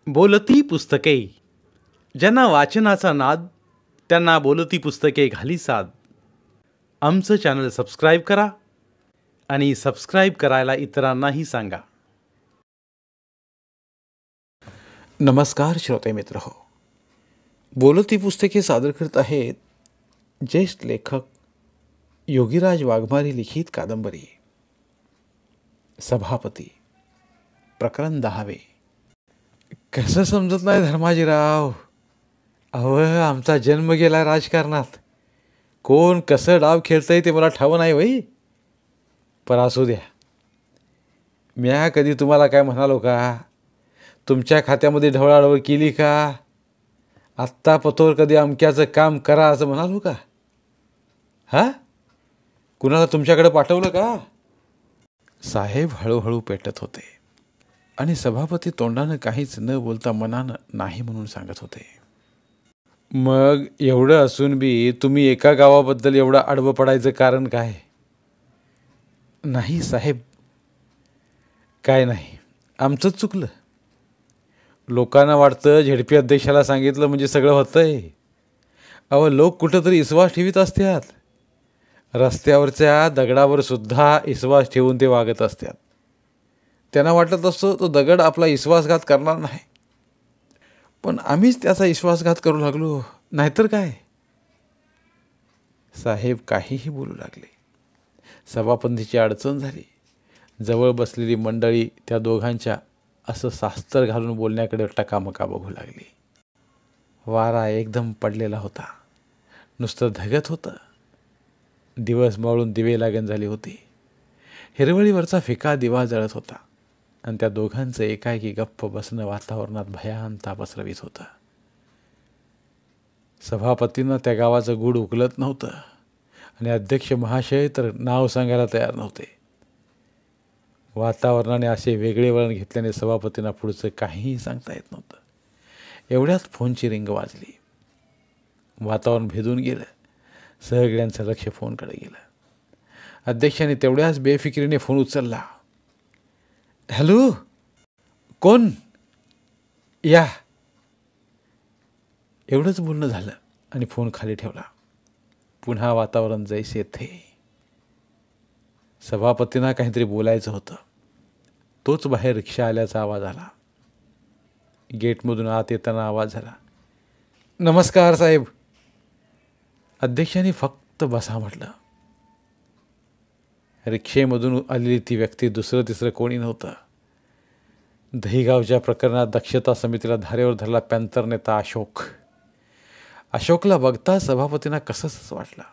बोलती पुस्तके. ज्यांना वाचनाचा नाद त्यांना बोलती पुस्तके घाली साद. आमचं चॅनल सबस्क्राईब करा आणि सबस्क्राईब करायला इतरांनाही सांगा. नमस्कार श्रोते मित्र हो. बोलती पुस्तके सादर करत आहेत ज्येष्ठ लेखक योगीराज वाघमारे लिखित कादंबरी सभापती, प्रकरण 10. कसं समजत नाही धर्माजीराव. अहो, आमचा जन्म गेला राजकारणात. कोण कसं डाव खेळतंय ते मला ठावं नाही वय. पर असू द्या. म्या कधी तुम्हाला काय म्हणालो का? तुमच्या खात्यामध्ये ढवळाढवळ केली का? आत्ता पतोर कधी अमक्याचं काम करा असं म्हणालो का? हा, कुणाला तुमच्याकडे पाठवलं का? साहेब हळूहळू पेटत होते आणि सभापती तोंडानं काहीच न बोलता मनानं नाही म्हणून सांगत होते. मग एवढं असून बी तुम्ही एका गावाबद्दल एवढं आडवं पडायचं कारण काय? नाही साहेब, काय नाही, आमचंच चुकलं. लोकांना वाटतं झेडपी अध्यक्षाला सांगितलं म्हणजे सगळं होतंय. अहो, लोक कुठंतरी विश्वास ठेवीत असतात. रस्त्यावरच्या दगडावर सुद्धा विश्वास ठेवून ते वागत असतात. त्यांना वाटत असतो तो दगड आपला विश्वासघात करणार नाही, पण आम्हीच त्याचा विश्वासघात करू लागलो. नाहीतर काय. साहेब काहीही बोलू लागले. सभापतीची अडचण झाली. जवळ बसलेली मंडळी त्या दोघांच्या असं शास्त्र घालून बोलण्याकडे टकामका बघू लागली. वारा एकदम पडलेला होता. नुसतं धगत होतं. दिवस मावळून दिवे लागण झाली होती. हिरवळीवरचा फिका दिवा जळत होता आणि त्या दोघांचं एकाएकी गप्प बसणं वातावरणात भयानता पसरवीत होतं. सभापतींना त्या गावाचं गूढ उकलत नव्हतं आणि अध्यक्ष महाशय तर नाव सांगायला तयार नव्हते. वातावरणाने असे वेगळे वळण घेतल्याने सभापतींना पुढचं काहीही सांगता येत नव्हतं. एवढ्यात फोनची रिंग वाजली. वातावरण भेदून गेलं. सगळ्यांचं लक्ष फोनकडे गेलं. अध्यक्षांनी तेवढ्याच बेफिकिरीने फोन उचलला. हॅलो, कोण? या. एवढंच बोलणं झालं आणि फोन खाली ठेवला. पुन्हा वातावरण जैसे थे. सभापतींना काहीतरी बोलायचं होतं. तोच बाहेर रिक्षा आल्याचा आवाज आला. गेटमधून आत येताना आवाज झाला. नमस्कार साहेब. अध्यक्षांनी फक्त बसा म्हटलं. रिक्षेमधून आलेली ती व्यक्ती दुसरं तिसरं कोणी नव्हतं. दहीगावच्या प्रकरणात दक्षता समितीला धारेवर धरला पॅंथर नेता अशोक. अशोकला बघता सभापतींना कसंच वाटलं.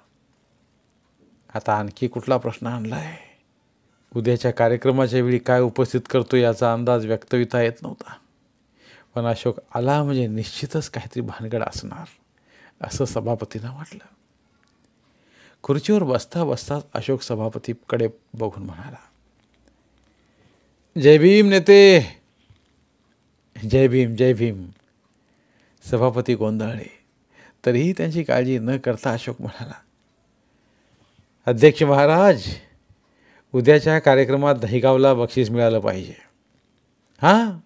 आता आणखी कुठला प्रश्न आणलाय? उद्याच्या कार्यक्रमाच्या वेळी काय उपस्थित करतो याचा अंदाज व्यक्तविता येत नव्हता. पण अशोक आला म्हणजे निश्चितच काहीतरी भानगड असणार असं सभापतींना वाटलं. खुर्चीवर बसता बसताच अशोक सभापतीकडे बघून म्हणाला, जय भीम नेते. जय भीम, जय भीम. सभापती गोंधळले. तरीही त्यांची काळजी न करता अशोक म्हणाला, अध्यक्ष महाराज, उद्याच्या कार्यक्रमात दहीगावला बक्षीस मिळालं पाहिजे. हां,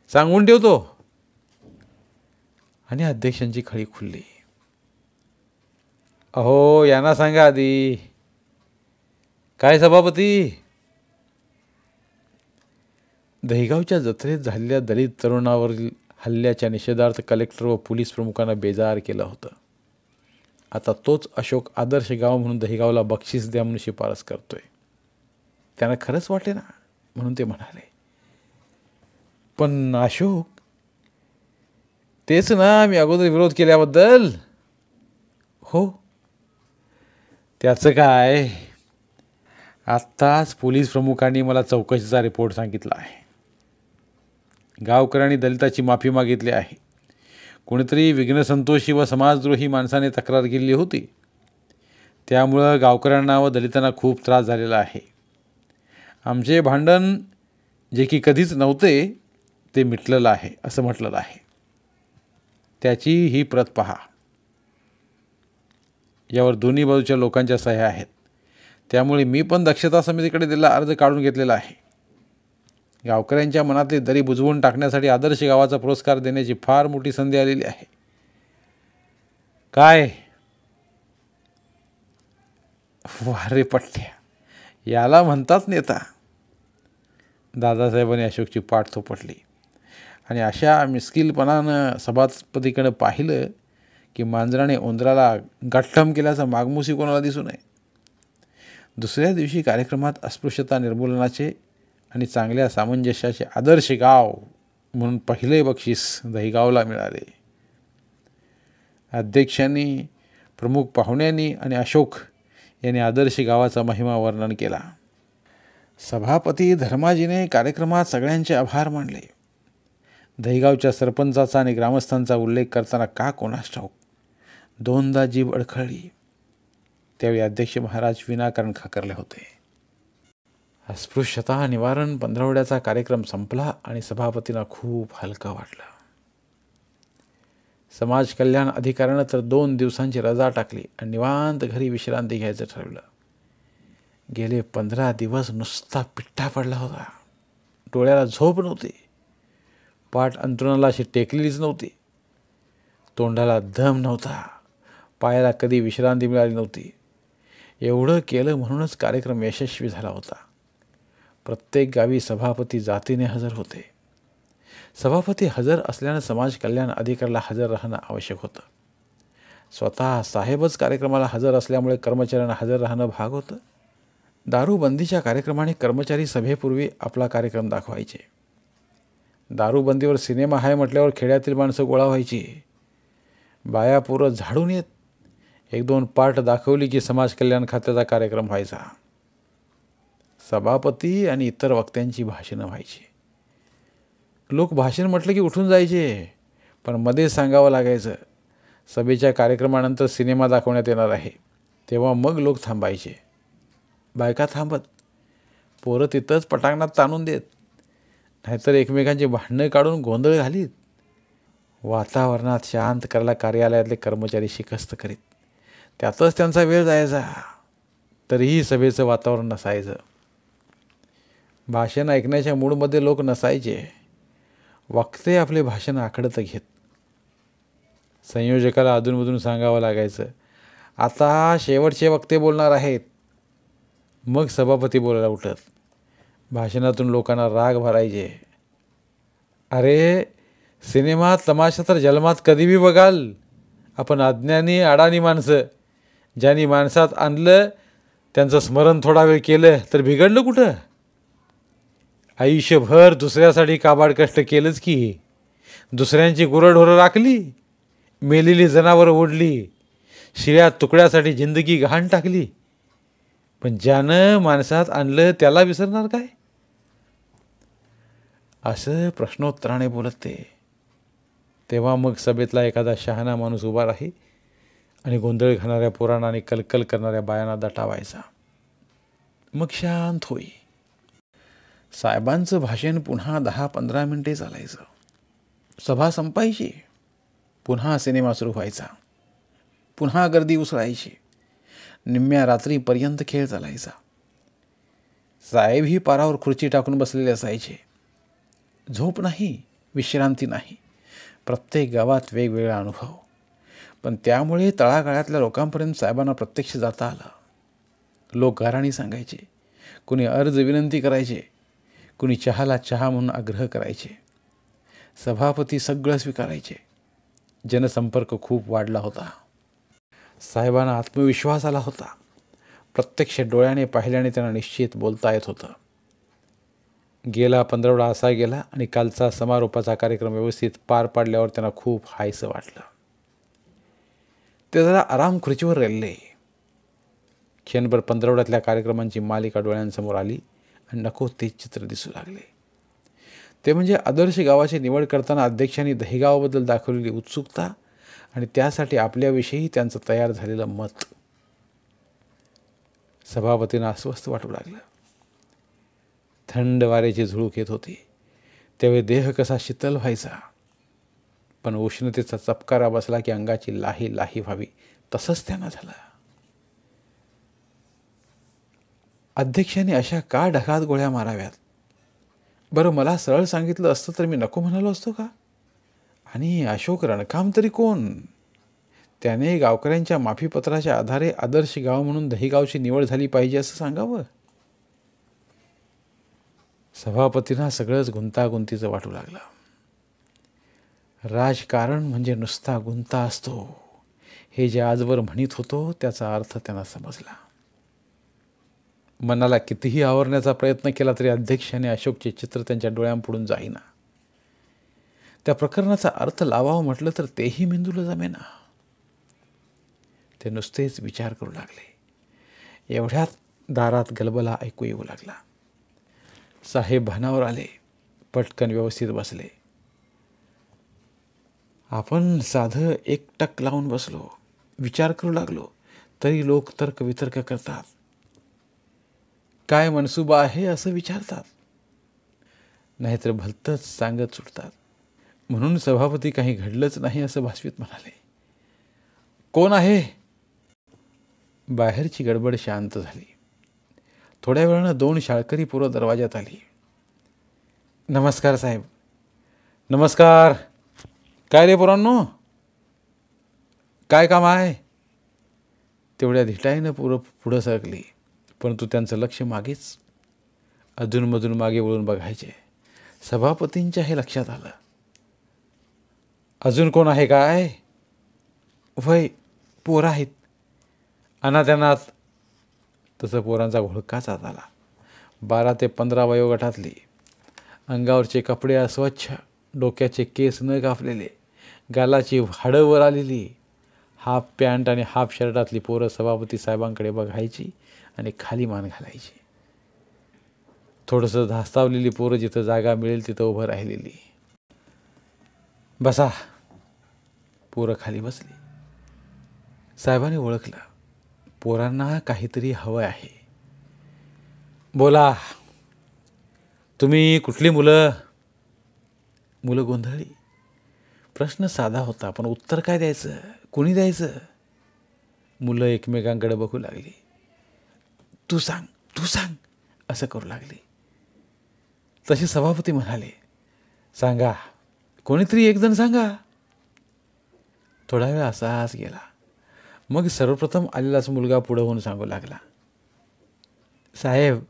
सांगून ठेवतो. आणि अध्यक्षांची खळी खुलली. अहो, यांना सांगा आधी. काय सभापती? दहीगावच्या जत्रेत झालेल्या दलित तरुणावरील हल्ल्याच्या निषेधार्थ कलेक्टर व पोलीस प्रमुखांना बेजार केलं होतं. आता तोच अशोक आदर्श गाव म्हणून दहीगावला बक्षीस द्या म्हणून शिफारस करतोय. त्यांना खरंच वाटे ना म्हणून ते म्हणाले. पण अशोक, तेच ना मी अगोदर विरोध केल्याबद्दल. हो, त्याचं काय? आत्ताच पोलीस प्रमुखांनी मला चौकशीचा रिपोर्ट सांगितला आहे. गावकऱ्यांनी दलिताची माफी मागितली आहे. कोणीतरी विघ्नसंतोषी व समाजद्रोही माणसाने तक्रार केली होती. त्यामुळं गावकऱ्यांना व दलितांना खूप त्रास झालेला आहे. आमचे भांडण जे की कधीच नव्हते ते मिटलेलं आहे असं म्हटलेलं आहे. त्याची ही प्रत पहा. यावर दोन्ही बाजूच्या लोकांच्या सह्या आहेत. त्यामुळे मी पण दक्षता समितीकडे दिलेला अर्ज काढून घेतलेला आहे. गावकऱ्यांच्या मनातली दरी बुजवून टाकण्यासाठी आदर्श गावाचा पुरस्कार देण्याची फार मोठी संधी आलेली आहे. काय वारे पठ्ठ्या, याला म्हणतात नेता. दादासाहेबांनी अशोकची पाठ थोपटली आणि अशा मिस्किलपणानं सभापतीकडे पाहिलं की मांजराने उंदराला गठ्ठम केल्याचा मागमुसी कोणाला दिसू नये. दुसऱ्या दिवशी कार्यक्रमात अस्पृश्यता निर्मूलनाचे आणि चांगल्या सामंजस्याचे आदर्श गाव म्हणून पहिले बक्षीस दहिगावला मिळाले. अध्यक्षांनी, प्रमुख पाहुण्यांनी आणि अशोक यांनी आदर्श गावाचा महिमा वर्णन केला. सभापती धर्माजीने कार्यक्रमात सगळ्यांचे आभार मानले. दहिगावच्या सरपंचाचा आणि ग्रामस्थांचा उल्लेख करताना का कोणास ठाऊक दोनदा जीभ अडखळली. त्यावेळी अध्यक्ष महाराज विनाकारण खाकरले होते. अस्पृश्यता निवारण पंधरवड्याचा कार्यक्रम संपला आणि सभापतींना खूप हलकं वाटलं. समाज कल्याण अधिकाऱ्यानं तर 2 दिवसांची रजा टाकली आणि निवांत घरी विश्रांती घ्यायचं ठरवलं. गेले 15 दिवस नुसता पिठ्ठा पडला होता. डोळ्याला झोप नव्हती, पाठ अंतरुणाला अशी टेकलेलीच नव्हती, तोंडाला दम नव्हता, पायाला कधी विश्रांती मिळाली नव्हती. एवढं केलं म्हणूनच कार्यक्रम यशस्वी झाला होता. प्रत्येक गावी सभापती जातीने हजर होते. सभापती हजर असल्यानं समाज कल्याण अधिकाऱ्याला हजर राहणं आवश्यक होतं. स्वतः साहेबच कार्यक्रमाला हजर असल्यामुळे कर्मचाऱ्यांना हजर राहणं भाग होतं. दारूबंदीच्या कार्यक्रमाने कर्मचारी सभेपूर्वी आपला कार्यक्रम दाखवायचे. दारूबंदीवर सिनेमा आहे म्हटल्यावर खेड्यातील माणसं गोळा व्हायची. बाया पोरं झाडून येत. 1-2 पाठ दाखवली की समाज कल्याण खात्याचा कार्यक्रम व्हायचा. सभापती आणि इतर वक्त्यांची भाषणं व्हायची. लोक भाषण म्हटलं की उठून जायचे, पण मध्ये सांगावं लागायचं, सभेच्या कार्यक्रमानंतर सिनेमा दाखवण्यात येणार आहे. तेव्हा मग लोक थांबायचे. बायका थांबत, पोरं तिथंच पटांगणात ताणून देत, नाहीतर एकमेकांची भांडणं काढून गोंधळ घालीत. वातावरणात शांत करायला कार्यालयातले कर्मचारी शिकस्त करीत. त्यातच त्यांचा वेळ जायचा. तरीही सभेचं वातावरण नसायचं. भाषण ऐकण्याच्या मूडमध्ये लोक नसायचे. वक्ते आपले भाषण आखडत घेत. संयोजकाला अधूनमधून सांगावं लागायचं, आता शेवटचे वक्ते बोलणार आहेत. मग सभापती बोलायला उठत. भाषणातून लोकांना राग भरायचे. अरे, सिनेमा तमाशा तर जन्मात कधी बी बघाल. आपण अज्ञानी अडाणी माणसं. ज्यांनी माणसात आणलं त्यांचं स्मरण थोडा वेळ केलं तर बिघडलं कुठं. आयुष्यभर दुसऱ्यासाठी काबाड कष्ट केलंच की. दुसऱ्यांची गुरंढोरं राखली, मेलेली जनावरं ओढली, शिळ्या तुकड्यासाठी जिंदगी गहाण टाकली. पण ज्यानं माणसात आणलं त्याला विसरणार काय. असं प्रश्नोत्तराने बोलत ते. तेव्हा मग सभेतला एखादा शहाणा माणूस उभा राही आणि गोंधळ घालणाऱ्या पोरांना आणि कलकल करणाऱ्या बायांना दटावायचा. मग शांत होई. साहेबांचं भाषण पुन्हा 10-15 मिनिटे चालायचं. सभा संपायची. पुन्हा सिनेमा सुरू व्हायचा. पुन्हा गर्दी उसळायची. निम्म्या रात्रीपर्यंत खेळ चालायचा. साहेबही पारावर खुर्ची टाकून बसलेले असायचे. झोप नाही, विश्रांती नाही. प्रत्येक गावात वेगवेगळा अनुभव. पण त्यामुळे तळागाळातल्या लोकांपर्यंत साहेबांना प्रत्यक्ष जाता आलं. लोक गाऱ्हाणी सांगायचे, कुणी अर्ज विनंती करायचे, कुणी चहाला चहा म्हणून आग्रह करायचे. सभापती सगळं स्वीकारायचे. जनसंपर्क खूप वाढला होता. साहेबांना आत्मविश्वास आला होता. प्रत्यक्ष डोळ्याने पाहिल्याने त्यांना निश्चित बोलता येत होतं. गेला 15 असा गेला आणि कालचा समारोपाचा कार्यक्रम व्यवस्थित पार पाडल्यावर त्यांना खूप हायसं वाटलं. ते जरा आराम खुर्चीवर रेलले. क्षणभर 15 कार्यक्रमांची मालिका डोळ्यांसमोर आली आणि नको ते चित्र दिसू लागले. ते म्हणजे आदर्श गावाची निवड करताना अध्यक्षांनी दहिगावाबद्दल दाखवलेली उत्सुकता आणि त्यासाठी आपल्याविषयी त्यांचं तयार झालेलं मत. सभापतींना अस्वस्थ वाटू लागलं. थंड वाऱ्याची झुळूक येत होती. त्यावेळी देह कसा शीतल व्हायचा. पण उष्णतेचा चपकारा बसला की अंगाची लाही लाही व्हावी, तसंच त्यांना झालं. अध्यक्षांनी अशा का ढगात गोळ्या माराव्यात. बरं, मला सरळ सांगितलं असतं तर मी नको म्हणालो असतो का? आणि अशोक रणकाम तरी कोण? त्याने गावकऱ्यांच्या माफीपत्राच्या आधारे आदर्श गाव म्हणून दहिगावची निवड झाली पाहिजे असं सांगावं. सभापतींना सगळंच गुंतागुंतीचं वाटू लागलं. राजकारण म्हणजे नुसता गुंता असतो हे जे आजवर म्हणत होतो त्याचा अर्थ त्यांना समजला. मनाला कितीही आवरण्याचा प्रयत्न केला तरी अध्यक्षाने अशोकचे चित्र त्यांच्या डोळ्यांपुढून जाईना. त्या प्रकरणाचा अर्थ लावावं म्हटलं तर तेही मेंदूला जमेना. ते नुसतेच विचार करू लागले. एवढ्यात दारात गलबला ऐकू येऊ लागला. साहेब भानावर आले. पटकन व्यवस्थित बसले. आपण साधं एक टक लावून बसलो, विचार करू लागलो तरी लोक तर्कवितर्क करतात. काय मनसुबा आहे असं विचारतात, नाहीतर भलतंच सांगत सुटतात. म्हणून सभापती काही घडलंच नाही असं भासवीत म्हणाले. कोण आहे? बाहेरची गडबड शांत झाली. थोड्या वेळानं 2 शाळकरी पोरं दरवाजात आली. नमस्कार साहेब. नमस्कार. काय रे पोरांनो, काय काम आहे? तेवढ्या धिटाईनं पोरं पुढं सरकली, परंतु त्यांचं लक्ष मागेच. अधूनमधून मागे वळून बघायचे. सभापतींच्या हे लक्षात आलं. अजून कोण आहे काय? वय पोरं आहेत. अनाथ. तसं पोरांचा घोळकाच आत आला. 12 ते 15 वयोगटातली. अंगावरचे कपडे अस्वच्छ, डोक्याचे केस न कापलेले, गालाची हाडं वर आलेली, हाफ पॅन्ट आणि हाफ शर्टातली पोरं सभापती साहेबांकडे बघायची आणि खाली मान घालायची. थोडंसं धास्तावलेली पोरं जिथं जागा मिळेल तिथं उभं राहिलेली. बसा. पोरं खाली बसली. साहेबांनी ओळखलं. पोरांना काहीतरी हवं आहे. बोला. तुम्ही कुठली मुलं? मुलं गोंधळली. प्रश्न साधा होता, पण उत्तर काय द्यायचं, कोणी द्यायचं? मुलं एकमेकांकडे बघू लागली. तू सांग असं करू लागली. तसे सभापती म्हणाले, सांगा, कोणीतरी एक जण सांगा. थोडा वेळ असाच गेला. मग सर्वप्रथम आलेलाच मुलगा पुढं होऊन सांगू लागला. साहेब,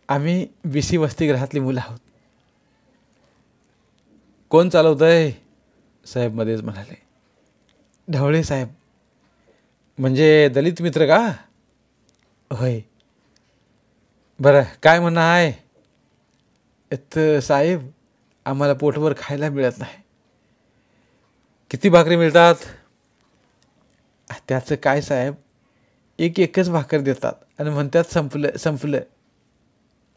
आम्ही BC वसतिगृहातली मुलं आहोत. कोण चालवतंय? साहेब मध्येच म्हणाले. ढवळे साहेब. म्हणजे दलित मित्र का? होय. बरं, काय म्हणणं आहे? साहेब, आम्हाला पोटभर खायला मिळत नाही. किती भाकरी मिळतात? त्याचं काय साहेब, एकच भाकर देतात आणि म्हणतात संपलं.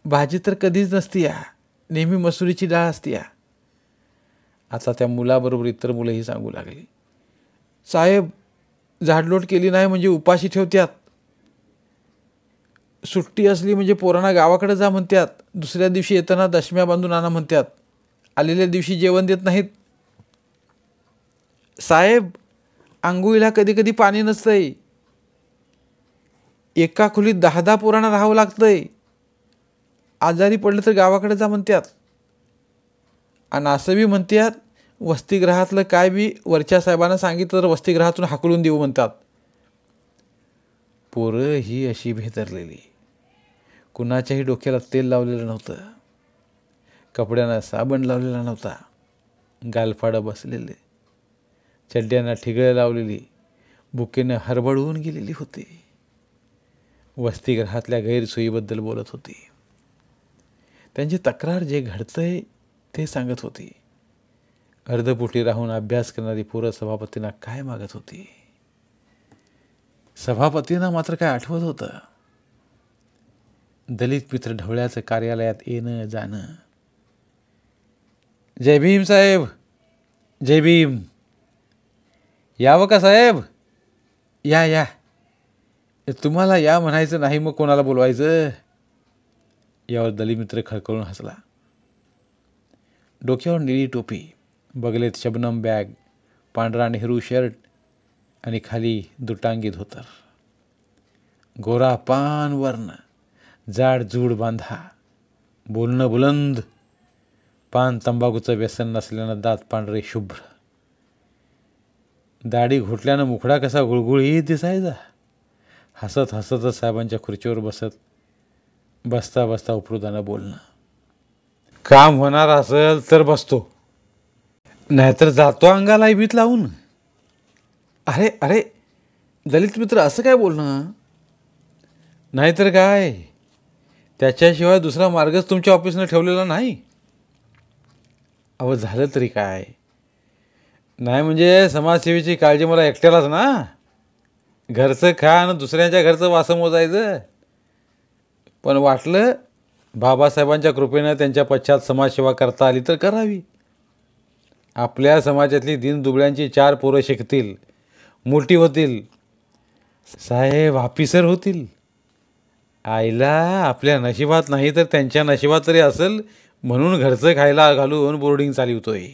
भाजी तर कधीच नसती या, नेहमी मसुरीची डाळ असती या. आता त्या मुलाबरोबर इतर मुलंही सांगू लागली. साहेब, झाडलोट केली नाही म्हणजे उपाशी ठेवत्यात. सुट्टी असली म्हणजे पोरांना गावाकडे जा म्हणतात. दुसऱ्या दिवशी येताना दशम्या बांधून आणा म्हणतात. आलेल्या दिवशी जेवण देत नाहीत. साहेब, आंघोळीला कधी पाणी नसतंय. एका खोलीत 10 पोरांना राहावं लागतंय. आजारी पडलं तर गावाकडे जा म्हणतात. आणि असं बी म्हणतात, वसतिगृहातलं काय बी वरच्या साहेबांना सांगितलं तर वसतिगृहातून हाकलून देऊ म्हणतात. पोरं ही अशी भेदरलेली. कुणाच्याही डोक्याला तेल लावलेलं नव्हतं. कपड्यांना साबण लावलेला नव्हता. गालफाडं बसलेले, चड्ड्यांना ठिगळं लावलेली, बुकेनं हरबळून गेलेली होती. वसतिगृहातल्या गैरसोयीबद्दल बोलत होती. त्यांची तक्रार जे घडतंय ते सांगत होती. अर्धपोटी राहून अभ्यास करणारी पोरं सभापतींना काय मागत होती? सभापतींना मात्र काय आठवत होतं? दलित मित्र ढवळ्याचं कार्यालयात येणं जाणं. जय भीम साहेब. जय भीम. यावं का साहेब? या. तुम्हाला या म्हणायचं नाही मग कोणाला बोलवायचं? यावर दलित मित्र खळखळून हसला. डोक्यावर निळी टोपी, बगलेत शबनम बॅग, पांढरा नेहरू शर्ट आणि खाली दुटांगी धोतर. गोरा पान वर्ण, जाड जूड बांधा, बोलणं बुलंद, पान तंबाखूचं व्यसन नसल्यानं दात पांढरे शुभ्र, दाढी घुटल्यानं मुखडा कसा गुळगुळीत दिसायचा. हसत हसतच साहेबांच्या खुर्चीवर बसता बसता उपरुदानं बोलणं. काम होणार असेल तर बसतो, नाहीतर जातो अंगाला भीत लावून. अरे अरे दलित मित्र असं काय बोलणं? नाहीतर काय, त्याच्याशिवाय दुसरा मार्गच तुमच्या ऑफिसनं ठेवलेला नाही. अहो झालं तरी काय, नाही म्हणजे समाजसेवेची काळजी मला एकट्यालाच ना. घरचं खा आणि दुसऱ्यांच्या घरचं वासं मोजायचं. पण वाटलं बाबासाहेबांच्या कृपेनं त्यांच्या पश्चात समाजसेवा करता आली तर करावी. आपल्या समाजातली दीनदुबळ्यांची 4 पोरं शिकतील, मोठी होतील, साहेब ऑफिसर होतील. आईला आपल्या नशिबात नाही तर त्यांच्या नशिबात तरी असेल म्हणून घरचं खायला घालून बोर्डिंग चालवतोय.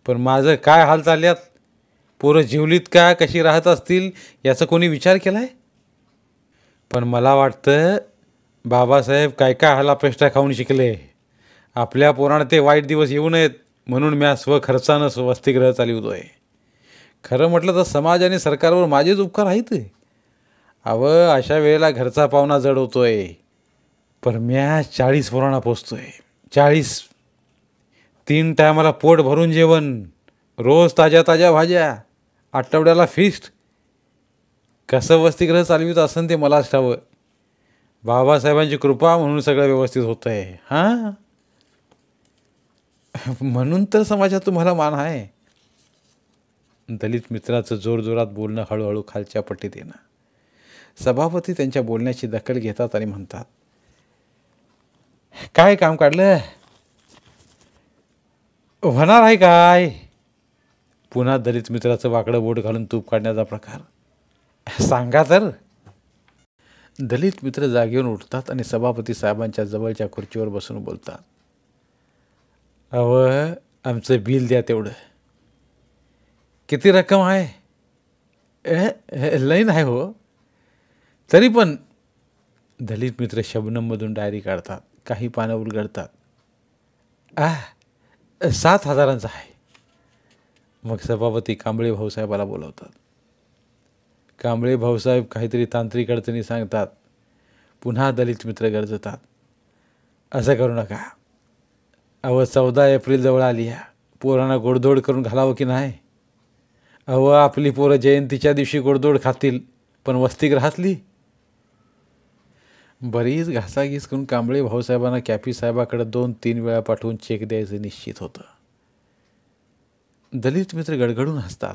पण माझं काय हाल चालल्यात, पोरं जेवलीत का, कशी राहत असतील याचा कोणी विचार केला आहे? पण मला वाटतं बाबासाहेब काय काय हालापेष्टा खाऊन शिकले. आपल्या पोरानं ते वाईट दिवस येऊ नयेत म्हणून मी स्वखर्चानं वसतिगृह चालवतोय. खरं म्हटलं तर समाज आणि सरकारवर माझेच उपकार आहेत. अशा वेळेला घरचा पाहुणा जड होतोय. पण म्या 40 पोरांना पोचतोय. 40. 3 टायमाला पोट भरून जेवण, रोज ताज्या ताज्या भाज्या, आठवड्याला फिस्ट. कसं वसतिगृह चालवित असेल ते मलाच ठावं. बाबासाहेबांची कृपा म्हणून सगळं व्यवस्थित होतं आहे. हां, म्हणून तर समाजात तुम्हाला मान आहे. दलित मित्राचं जोरजोरात बोलणं हळूहळू खालच्या पट्टीत येणं. सभापती त्यांच्या बोलण्याची दखल घेतात आणि म्हणतात, काय काम काढलं? होणार आहे काय? पुन्हा दलित मित्राचं वाकडं बोट घालून तूप काढण्याचा प्रकार. सांगा तर. दलित मित्र जागेवरून उठतात आणि सभापती साहेबांच्या जवळच्या खुर्चीवर बसून बोलतात. आमचं बिल द्या तेवढं. किती रक्कम आहे? लई नाही हो. तरी पण. दलित मित्र शबनममधून डायरी काढतात, काही पानं उलगडतात. 7,000 आहे. मग सभापती कांबळे भाऊसाहेबाला बोलवतात. कांबळे भाऊसाहेब काहीतरी तांत्रिक अडचणी सांगतात. पुन्हा दलित मित्र गरजतात. असं करू नका. 14 एप्रिल जवळ आली आहे. पोरांना गोडधोड करून घालावं की नाही? आपली पोरं जयंतीच्या दिवशी गोडधोड खातील, पण वसतिगृहातली. बरीच घासाघीस करून कांबळे भाऊसाहेबांना कॅपी साहेबाकडे 2-3 वेळा पाठवून चेक द्यायचं निश्चित होतं. दलित मित्र गडगडून हसतात.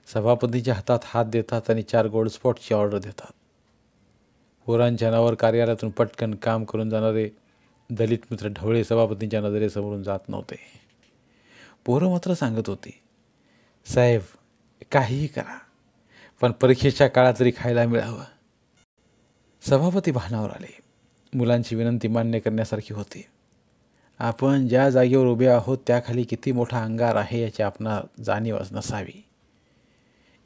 सभापतींच्या हातात हात देतात आणि 4 गोल्ड स्पॉटची ऑर्डर देतात. पोरांच्या नावावर कार्यालयातून पटकन काम करून जाणारे दलित मित्र ढवळे सभापतींच्या नजरेसमोरून जात नव्हते. पोरं मात्र सांगत होती, साहेब काहीही करा, पण परीक्षेच्या काळात तरी खायला मिळावं. सभापती भानावर आले. मुलांची विनंती मान्य करण्यासारखी होती. आपण ज्या जागेवर उभे आहोत त्याखाली किती मोठा अंगार आहे याची आपणाला जाणीवच नसावी.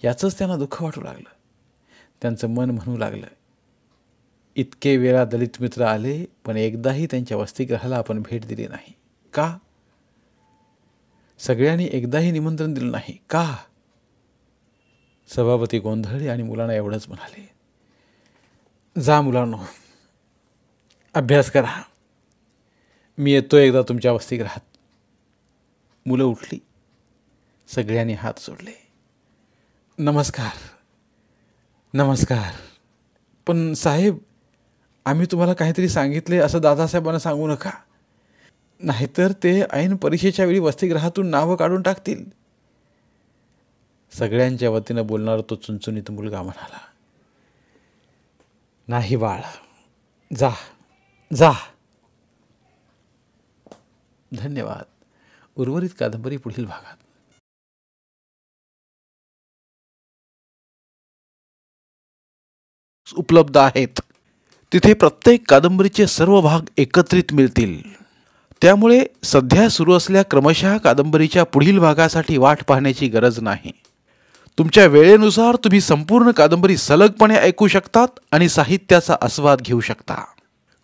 याचंच त्यांना दुःख वाटू लागलं. त्यांचं मन म्हणू लागलं, इतके वेळा दलित मित्र आले पण एकदाही त्यांच्या वसतिगृहाला आपण भेट दिली नाही का? सगळ्यांनी एकदाही निमंत्रण दिलं नाही का? सभापती गोंधळले आणि मुलांना एवढंच म्हणाले, जा मुलांनो, अभ्यास करा. मी येतो एकदा तुमच्या वसतिगृहात. मुलं उठली. सगळ्यांनी हात जोडले. नमस्कार नमस्कार. पण साहेब, आम्ही तुम्हाला काहीतरी सांगितले असं दादासाहेबांना सांगू नका, नाहीतर ते ऐन परीक्षेच्या वेळी वसतिगृहातून नावं काढून टाकतील. सगळ्यांच्या वतीनं बोलणारा तो चुणचुणीत मुलगा म्हणाला, नाही बाळ, जा जा. धन्यवाद. उर्वरित कादंबरी पुढील भागात. उपलब्ध आहेत. तिथे प्रत्येक कादंबरीचे सर्व भाग एकत्रित मिळतील. त्यामुळे सध्या सुरू असलेल्या क्रमशः कादंबरीच्या पुढील भागासाठी वाट पाहण्याची गरज नाही. तुमच्या वेळेनुसार तुम्ही संपूर्ण कादंबरी सलगपणे ऐकू शकतात आणि साहित्याचा आस्वाद घेऊ शकता.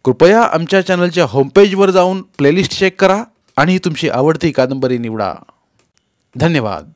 कृपया आमच्या चॅनलच्या होमपेजवर जाऊन प्लेलिस्ट चेक करा आणि तुमची आवडती कादंबरी निवडा. धन्यवाद.